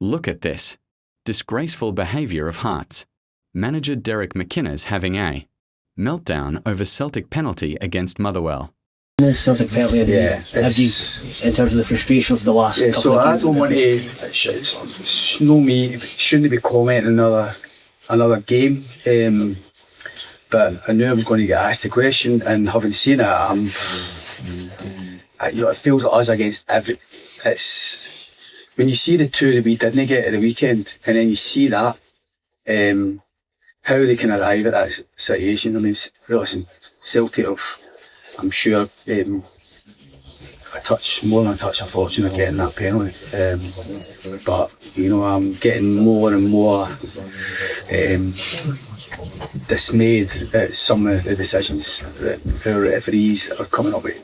Look at this. Disgraceful behaviour of Hearts. Manager Derek Mcinnes having a meltdown over Celtic penalty against Motherwell. Celtic penalty, yeah. Have you, in terms of the frustration of the last couple so of I games? don't want to, it's no me, shouldn't be commenting another game, but I knew I was going to get asked the question, and having seen it, it feels like us against every, it's, when you see the two that we didn't get at the weekend, and then you see that, how they can arrive at that situation. I mean, listen, Celtic have, I'm sure, more than a touch of fortune of getting that penalty. But, I'm getting more and more dismayed at some of the decisions that our referees are coming up with.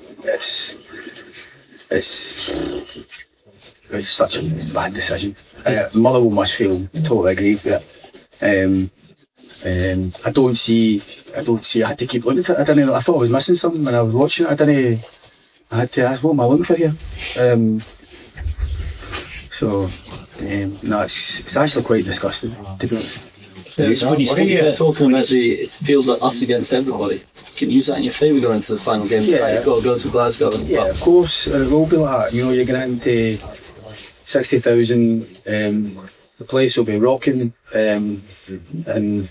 It's such a bad decision. Motherwell must feel totally aggrieved with it. I don't see, I had to keep looking at it. I thought I was missing something when I was watching it. I had to ask, what am I looking for here? No, it's actually quite disgusting, to be honest. When you speak talking about it feels like us against everybody. Can you use that in your favour going into the final game? Yeah. You've got to go to Glasgow. Yeah, of course, it will be like that. You're getting into 60,000, the place will be rocking, and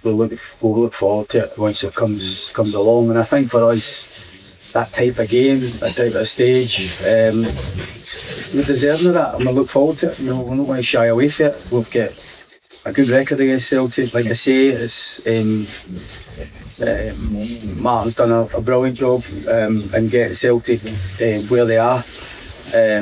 we'll look forward to it once it comes along. And I think for us, that type of game, that type of stage, we're deserving of that, and we'll look forward to it. We're not going to shy away from it. We've got a good record against Celtic. Like I say, it's Martin's done a brilliant job in getting Celtic where they are. I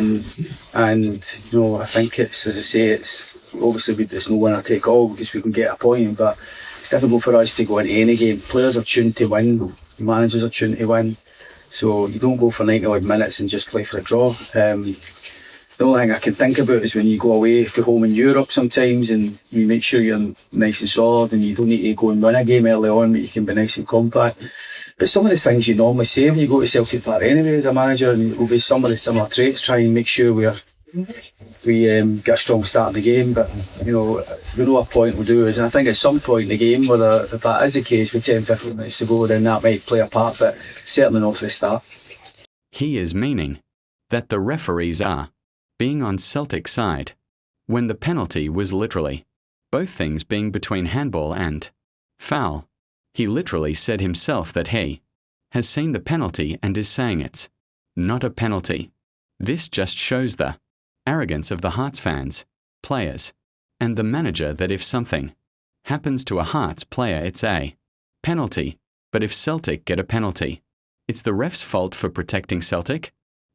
think it's, as I say, it's obviously it's no winner take all because we can get a point, but it's difficult for us to go into any game. Players are tuned to win, managers are tuned to win, so you don't go for 90 odd minutes and just play for a draw. The only thing I can think about is when you go away for home in Europe sometimes and you make sure you're nice and solid and you don't need to go and win a game early on, but you can be nice and compact. But some of the things you normally say when you go to Celtic Park anyway as a manager, and it will be some of the similar traits, try and make sure we get a strong start in the game. But, we know a point we'll do is, and I think at some point in the game, whether if that is the case with 10, 15 minutes to go, then that might play a part, but certainly not for the start. He is meaning that the referees are being on Celtic's side, when the penalty was literally, both things being between handball and foul. He literally said himself that he has seen the penalty and is saying it's not a penalty. This just shows the arrogance of the Hearts fans, players, and the manager that if something happens to a Hearts player it's a penalty, but if Celtic get a penalty, it's the ref's fault for protecting Celtic.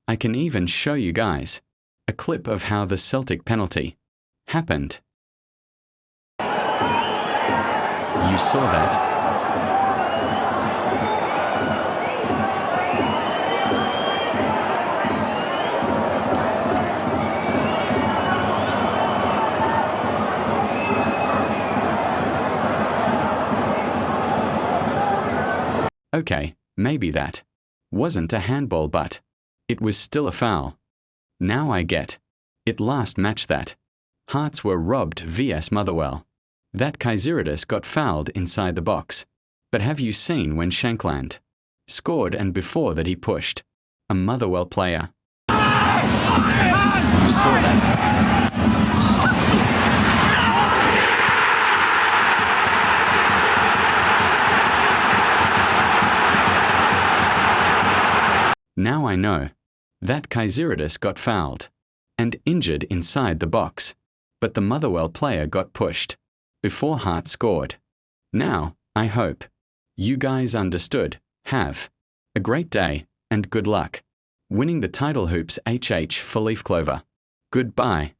I can even show you guys a clip of how the Celtic penalty happened. You saw that? Okay, maybe that wasn't a handball, but it was still a foul. Now I get it. Last match that Hearts were robbed vs Motherwell. That Kaiseridis got fouled inside the box. But have you seen when Shankland scored and before that he pushed a Motherwell player? You saw that? Now I know that Kaiseridis got fouled and injured inside the box, but the Motherwell player got pushed before Hearts scored. Now, I hope you guys understood. Have a great day and good luck winning the title hoops HH for Leaf Clover. Goodbye.